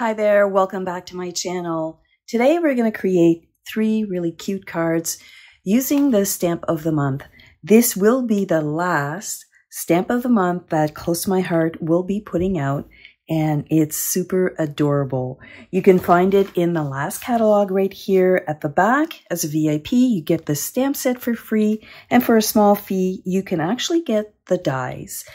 Hi there, welcome back to my channel. Today we're going to create 3 really cute cards using the stamp of the month. This will be the last stamp of the month that Close to My Heart will be putting out, and it's super adorable. You can find it in the last catalog right here at the back. As a VIP, you get the stamp set for free, and for a small fee, you can actually get the dies.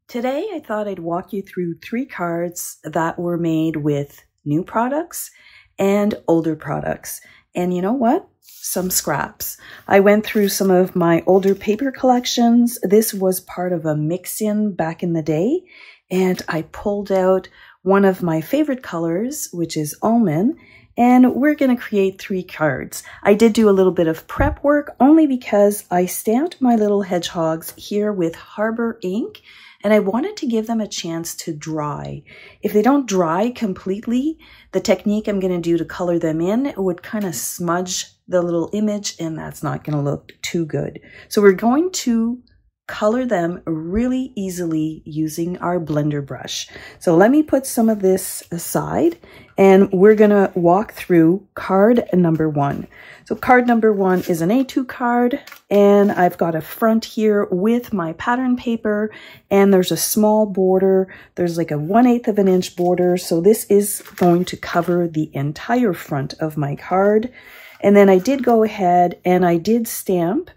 Today, I thought I'd walk you through 3 cards that were made with new products and older products. And you know what? Some scraps. I went through some of my older paper collections. This was part of a mix-in back in the day. And I pulled out one of my favorite colors, which is almond. And we're going to create 3 cards. I did do a little bit of prep work only because I stamped my little hedgehogs here with Harbor ink. And I wanted to give them a chance to dry. If they don't dry completely, the technique I'm going to do to color them in would kind of smudge the little image, and that's not going to look too good. So we're going to color them really easily using our blender brush. So let me put some of this aside, and we're going to walk through card number 1. So card number 1 is an A2 card, and I've got a front here with my pattern paper, and there's a small border. There's like a 1/8 of an inch border. So this is going to cover the entire front of my card. And then I did go ahead and I did stamp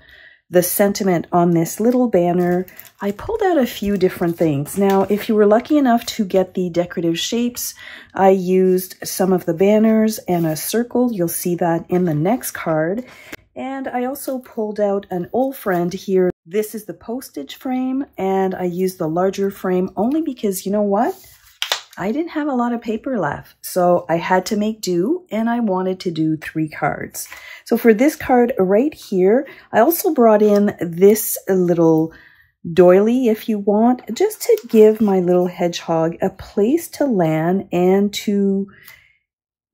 the sentiment on this little banner. I pulled out a few different things. Now, if you were lucky enough to get the decorative shapes, I used some of the banners and a circle. You'll see that in the next card. And I also pulled out an old friend here. This is the postage frame, and I used the larger frame only because, you know what? I didn't have a lot of paper left, so I had to make do, and I wanted to do 3 cards. So for this card right here, I also brought in this little doily, if you want, just to give my little hedgehog a place to land and to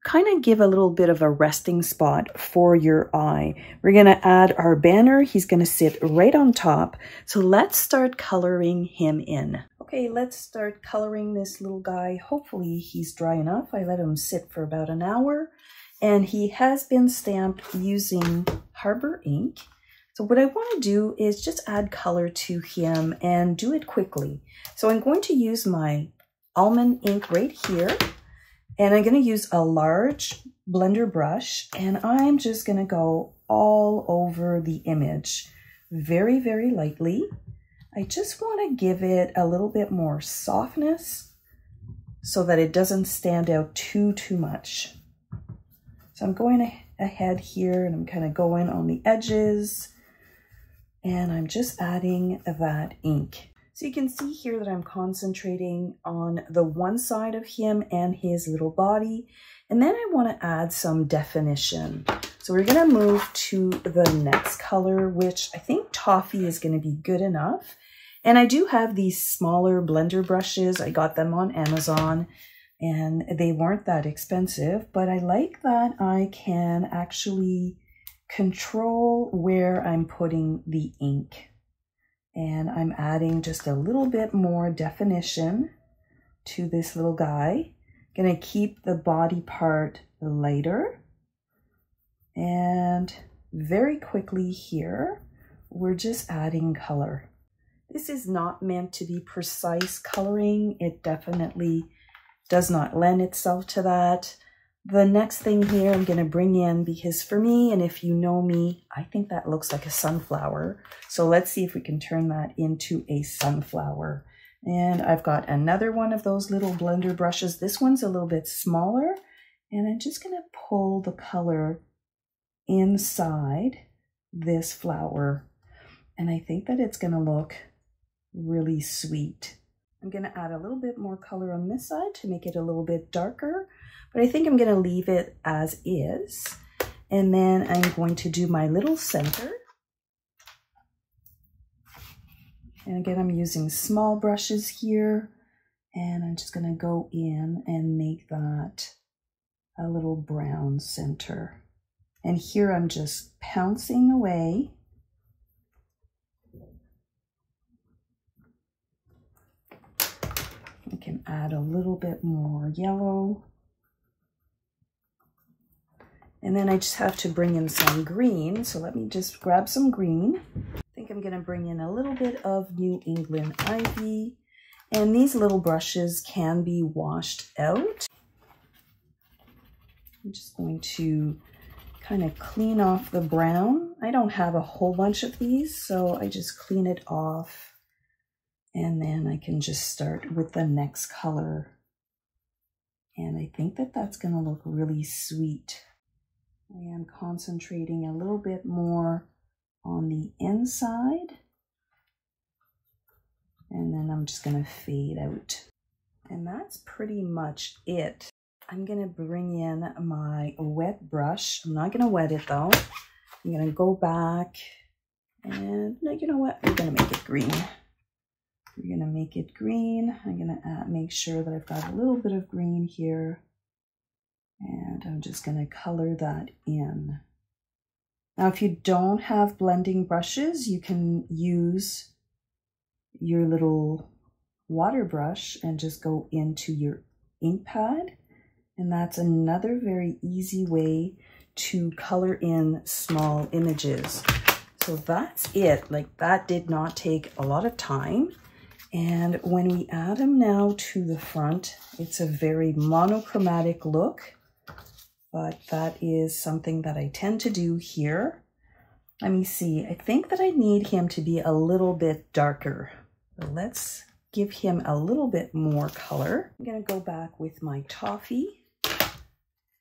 kind of give a little bit of a resting spot for your eye. We're going to add our banner. He's going to sit right on top. So let's start coloring him in. Okay, let's start coloring this little guy. Hopefully he's dry enough. I let him sit for about an hour, and he has been stamped using Harbor ink. So what I want to do is just add color to him and do it quickly. So I'm going to use my almond ink right here, and I'm going to use a large blender brush, and I'm just going to go all over the image very, very lightly. I just want to give it a little bit more softness so that it doesn't stand out too much. So I'm going ahead here, and I'm kind of going on the edges, and I'm just adding that ink. So you can see here that I'm concentrating on the one side of him and his little body, and then I want to add some definition. So we're going to move to the next color, which I think toffee is going to be good enough. And I do have these smaller blender brushes. I got them on Amazon, and they weren't that expensive, but I like that I can actually control where I'm putting the ink. And I'm adding just a little bit more definition to this little guy. Gonna keep the body part lighter. And very quickly here, we're just adding color. This is not meant to be precise coloring. It definitely does not lend itself to that. The next thing here I'm going to bring in, because for me, and if you know me, I think that looks like a sunflower. So let's see if we can turn that into a sunflower. And I've got another one of those little blender brushes. This one's a little bit smaller, and I'm just going to pull the color inside this flower. And I think that it's going to look really sweet. I'm going to add a little bit more color on this side to make it a little bit darker, but I think I'm going to leave it as is. And then I'm going to do my little center. And again, I'm using small brushes here, and I'm just going to go in and make that a little brown center. And here I'm just pouncing away. I can add a little bit more yellow. And then I just have to bring in some green. So let me just grab some green. I think I'm gonna bring in a little bit of New England ivy. And these little brushes can be washed out. I'm just going to kind of clean off the brown. I don't have a whole bunch of these, so I just clean it off. And then I can just start with the next color. And I think that that's gonna look really sweet. I am concentrating a little bit more on the inside. And then I'm just gonna fade out. And that's pretty much it. I'm gonna bring in my wet brush. I'm not gonna wet it though. I'm gonna go back and, no, you know what? We're gonna make it green. We're gonna make it green. I'm gonna make sure that I've got a little bit of green here. And I'm just gonna color that in. Now, if you don't have blending brushes, you can use your little water brush and just go into your ink pad. And that's another very easy way to color in small images. So that's it. Like, that did not take a lot of time. And when we add them now to the front, it's a very monochromatic look. But that is something that I tend to do here. Let me see, I think that I need him to be a little bit darker. So let's give him a little bit more color. I'm gonna go back with my toffee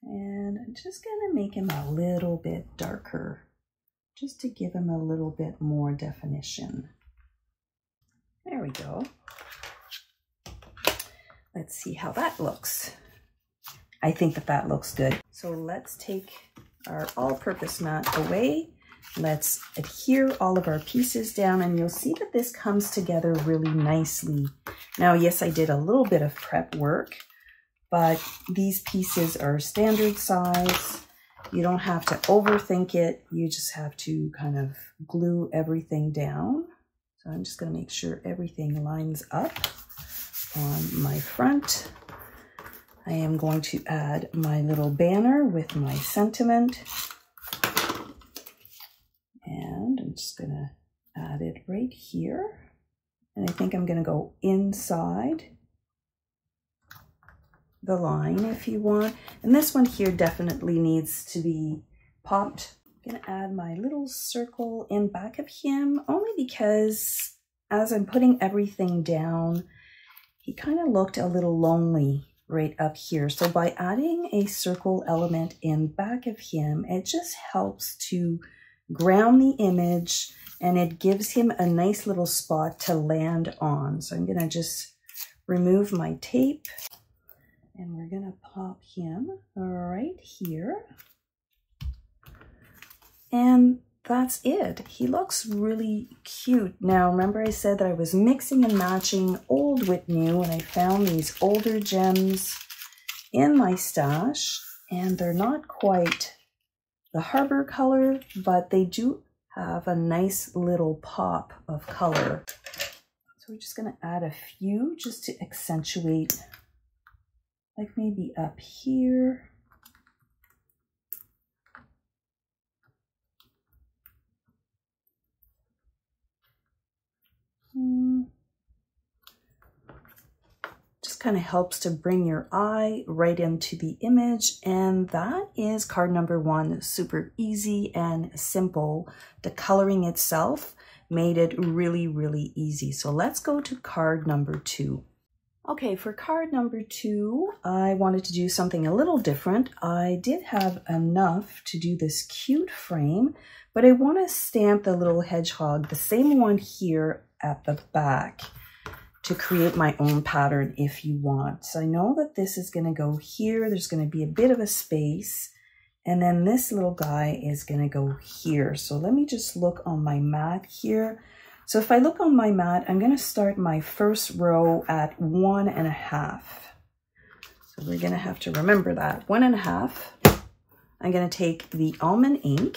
and I'm just gonna make him a little bit darker, just to give him a little bit more definition. There we go. Let's see how that looks. I think that that looks good. So let's take our all-purpose mat away. Let's adhere all of our pieces down, and you'll see that this comes together really nicely. Now, yes, I did a little bit of prep work, but these pieces are standard size. You don't have to overthink it. You just have to kind of glue everything down. So I'm just gonna make sure everything lines up on my front. I am going to add my little banner with my sentiment. And I'm just gonna add it right here. And I think I'm gonna go inside the line if you want. And this one here definitely needs to be popped. I'm gonna add my little circle in back of him, only because as I'm putting everything down, he kind of looked a little lonely right up here. So by adding a circle element in back of him, it just helps to ground the image and it gives him a nice little spot to land on. So I'm gonna just remove my tape and we're gonna pop him right here. And that's it. He looks really cute. Now, remember I said that I was mixing and matching old with new, and I found these older gems in my stash, and they're not quite the harbor color, but they do have a nice little pop of color. So we're just gonna add a few just to accentuate, like maybe up here. Just kind of helps to bring your eye right into the image, and that is card number 1. Super easy and simple. The coloring itself made it really, really easy. So let's go to card number 2. Okay, for card number 2, I wanted to do something a little different. I did have enough to do this cute frame, but I want to stamp the little hedgehog, the same one here at the back, to create my own pattern if you want. So I know that this is going to go here. There's going to be a bit of a space, and then this little guy is going to go here. So let me just look on my mat here. So if I look on my mat, I'm going to start my first row at 1.5. So we're going to have to remember that 1.5. I'm going to take the almond ink.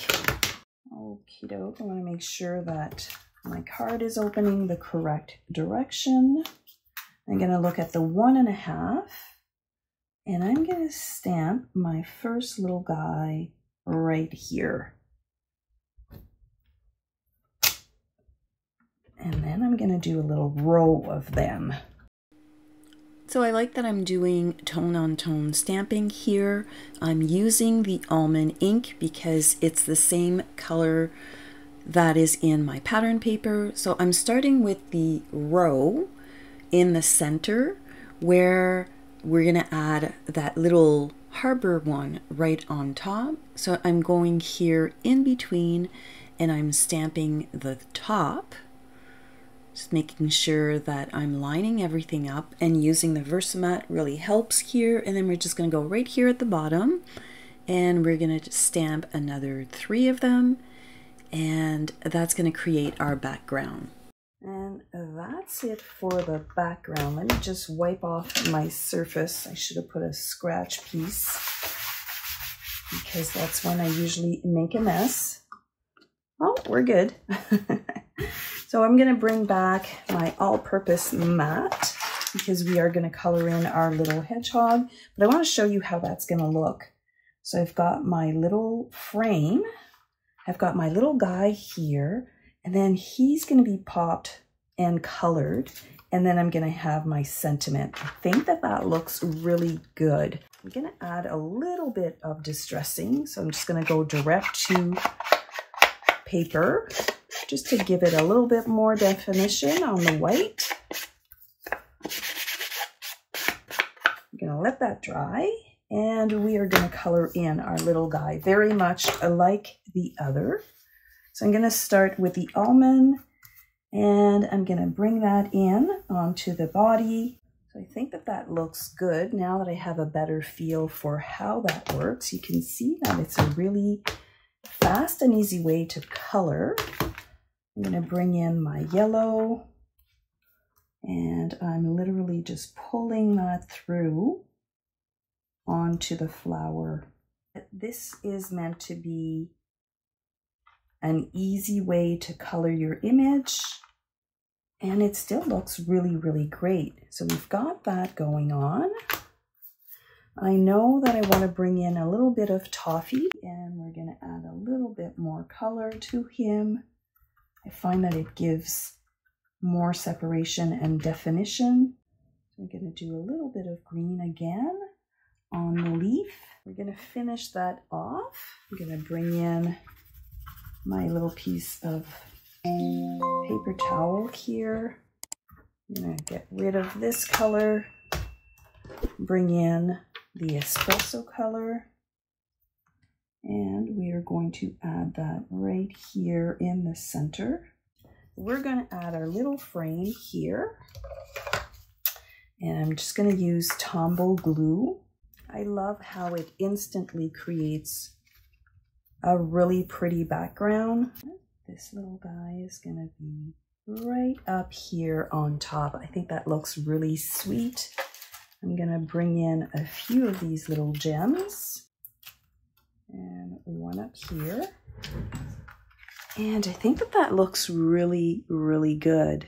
Okie doke. I want to make sure that my card is opening the correct direction. I'm going to look at the 1.5, and I'm going to stamp my first little guy right here. And then I'm going to do a little row of them. So I like that I'm doing tone on tone stamping here. I'm using the almond ink because it's the same color that is in my pattern paper. So I'm starting with the row in the center where we're going to add that little harbor one right on top. So I'm going here in between and I'm stamping the top. Just making sure that I'm lining everything up, and using the Versamat really helps here. And then we're just going to go right here at the bottom and we're going to stamp another 3 of them, and that's going to create our background. And that's it for the background. Let me just wipe off my surface. I should have put a scratch piece because that's when I usually make a mess. Oh, we're good. So I'm going to bring back my all-purpose mat because we are going to color in our little hedgehog, but I want to show you how that's going to look. So I've got my little frame, I've got my little guy here, and then he's going to be popped and colored, and then I'm going to have my sentiment. I think that that looks really good. I'm going to add a little bit of distressing, so I'm just going to go direct to paper, just to give it a little bit more definition on the white. I'm going to let that dry, and we are going to color in our little guy very much like the other. So I'm going to start with the almond, and I'm going to bring that in onto the body. So I think that that looks good. Now that I have a better feel for how that works, you can see that it's a really fast and easy way to color. I'm going to bring in my yellow, and I'm literally just pulling that through onto the flower. This is meant to be an easy way to color your image, and it still looks really, really great. So we've got that going on. I know that I want to bring in a little bit of toffee, and we're going to add a little bit more color to him. I find that it gives more separation and definition. So we're going to do a little bit of green again on the leaf. We're going to finish that off. I'm going to bring in my little piece of paper towel here. I'm going to get rid of this color, bring in the espresso color, and we are going to add that right here in the center. We're going to add our little frame here, and I'm just going to use Tombow glue. I love how it instantly creates a really pretty background. This little guy is going to be right up here on top. I think that looks really sweet. I'm going to bring in a few of these little gems, and one up here. And I think that that looks really, really good.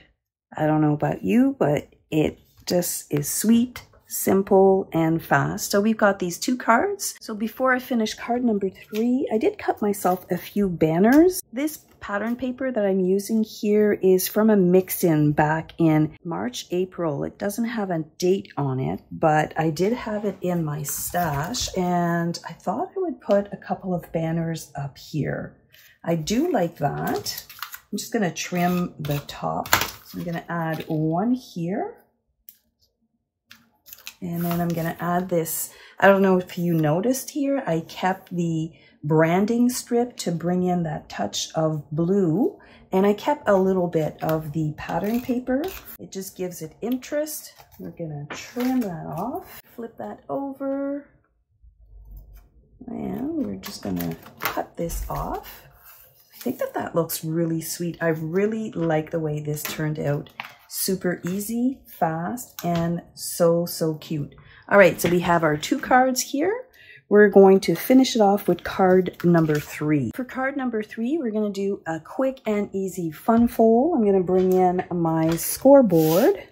I don't know about you, but it just is sweet, simple, and fast. So we've got these 2 cards. So before I finish card number 3, I did cut myself a few banners. This pattern paper that I'm using here is from a mix-in back in March, April. It doesn't have a date on it, but I did have it in my stash, and I thought I would put a couple of banners up here. I do like that. I'm just going to trim the top. So I'm going to add one here. And then I'm going to add this. I don't know if you noticed here, I kept the branding strip to bring in that touch of blue. And I kept a little bit of the pattern paper. It just gives it interest. We're going to trim that off. Flip that over. And we're just going to cut this off. I think that that looks really sweet. I really like the way this turned out. Super easy, fast, and so cute. All right, so we have our 2 cards here. We're going to finish it off with card number 3. For card number 3, we're going to do a quick and easy fun fold. I'm going to bring in my scoreboard.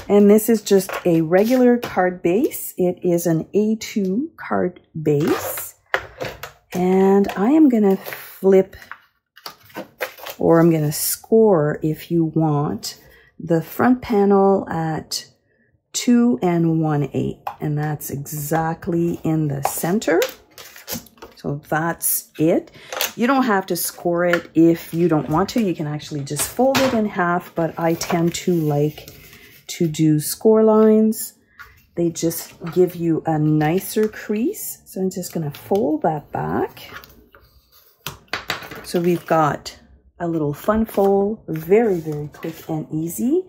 And this is just a regular card base. It is an A2 card base. And I am going to flip, or I'm going to score if you want, the front panel at 2 1/8. And that's exactly in the center. So that's it. You don't have to score it if you don't want to. You can actually just fold it in half, but I tend to like to do score lines. They just give you a nicer crease. So I'm just going to fold that back. So we've got a little fun fold, very, very quick and easy.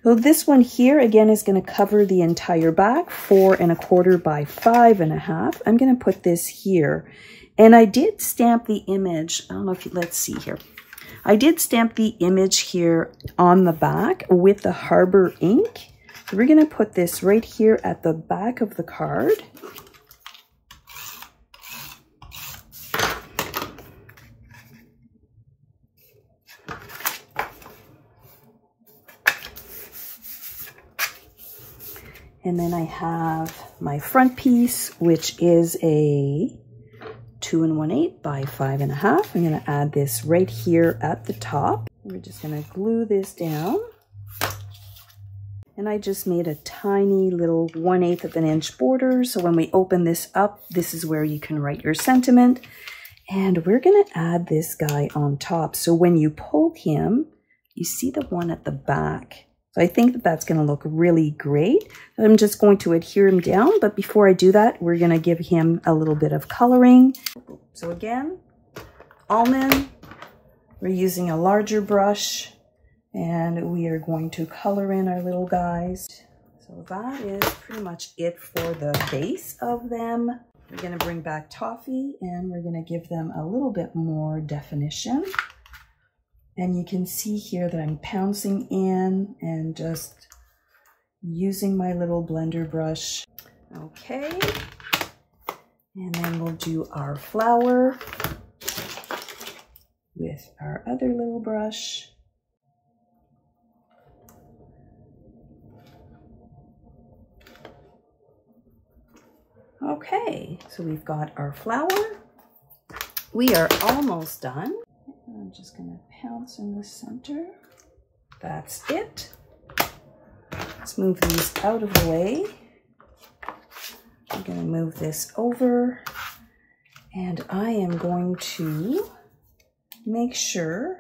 So this one here, again, is going to cover the entire back, 4 1/4 by 5 1/2. I'm going to put this here. And I did stamp the image. I don't know if you, let's see here. I did stamp the image here on the back with the Harbor ink. So we're going to put this right here at the back of the card. And then I have my front piece, which is a 2 1/8 by 5 1/2. I'm going to add this right here at the top. We're just going to glue this down. And I just made a tiny little 1/8 of an inch border. So when we open this up, this is where you can write your sentiment. And we're going to add this guy on top. So when you pull him, you see the one at the back. So I think that that's going to look really great. I'm just going to adhere him down, but before I do that, we're going to give him a little bit of coloring. So again, almond, we're using a larger brush, and we are going to color in our little guys. So that is pretty much it for the base of them. We're going to bring back toffee, and we're going to give them a little bit more definition. And you can see here that I'm pouncing in and just using my little blender brush. Okay. And then we'll do our flower with our other little brush. Okay, so we've got our flower. We are almost done. I'm just going to pounce in the center. That's it. Let's move these out of the way. I'm going to move this over, and I am going to make sure,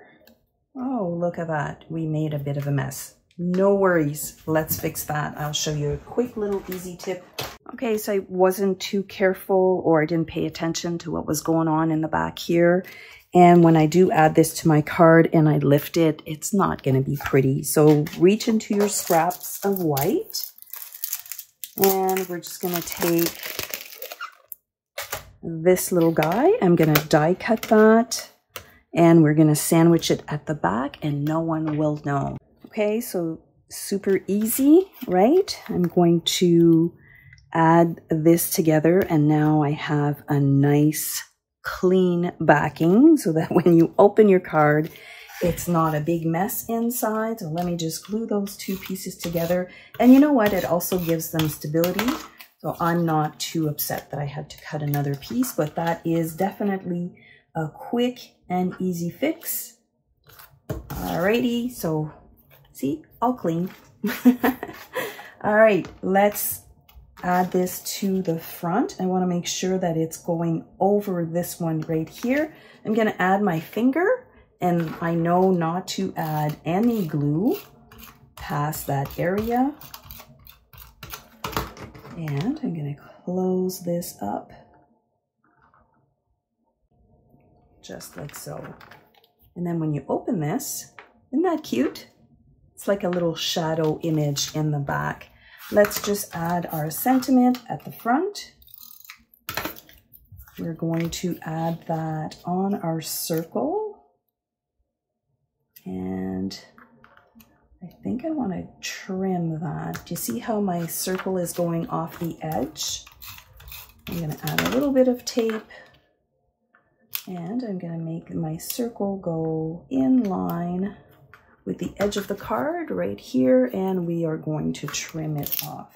oh, look at that. We made a bit of a mess. No worries. Let's fix that. I'll show you a quick little easy tip. Okay, so I wasn't too careful, or I didn't pay attention to what was going on in the back here. And when I do add this to my card and I lift it, it's not going to be pretty. So reach into your scraps of white, and we're just going to take this little guy. I'm going to die cut that, and we're going to sandwich it at the back, and no one will know. Okay, so super easy, right? I'm going to add this together, and now I have a nice clean backing so that when you open your card, it's not a big mess inside. So let me just glue those two pieces together. And you know what? It also gives them stability. So I'm not too upset that I had to cut another piece, but that is definitely a quick and easy fix. Alrighty, so see, all clean. All right, let's add this to the front. I want to make sure that it's going over this one right here. I'm going to add my finger, and I know not to add any glue past that area. And I'm going to close this up just like so. And then when you open this, isn't that cute? It's like a little shadow image in the back. Let's just add our sentiment at the front. We're going to add that on our circle. And I think I want to trim that. Do you see how my circle is going off the edge? I'm going to add a little bit of tape, and I'm going to make my circle go in line with the edge of the card right here, and we are going to trim it off.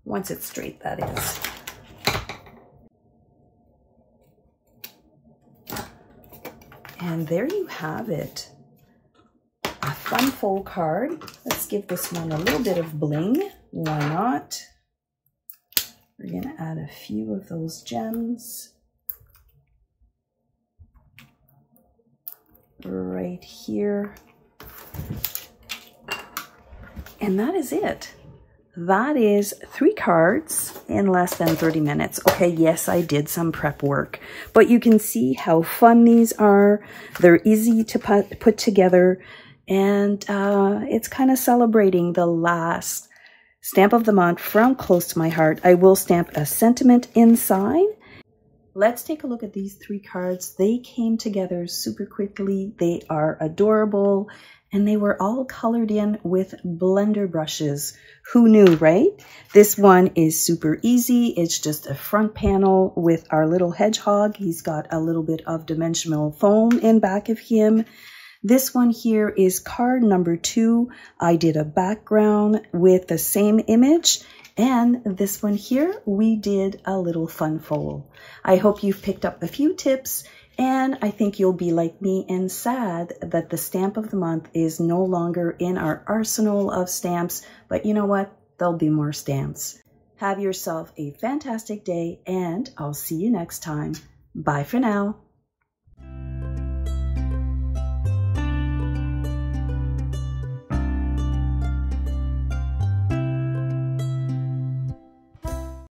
Once it's straight, that is. And there you have it. A fun fold card. Let's give this one a little bit of bling. Why not? We're going to add a few of those gems right here. And that is it. That is 3 cards in less than 30 minutes. Okay, yes, I did some prep work, but you can see how fun these are. They're easy to put together, and it's kind of celebrating the last stamp of the month from close to my heart. I will stamp a sentiment inside. Let's take a look at these 3 cards. They came together super quickly. They are adorable, and they were all colored in with blender brushes. Who knew, right? This one is super easy. It's just a front panel with our little hedgehog. He's got a little bit of dimensional foam in back of him. This one here is card number 2. I did a background with the same image. And this one here, we did a little fun fold. I hope you've picked up a few tips, and I think you'll be like me and sad that the stamp of the month is no longer in our arsenal of stamps, but you know what? There'll be more stamps. Have yourself a fantastic day, and I'll see you next time. Bye for now.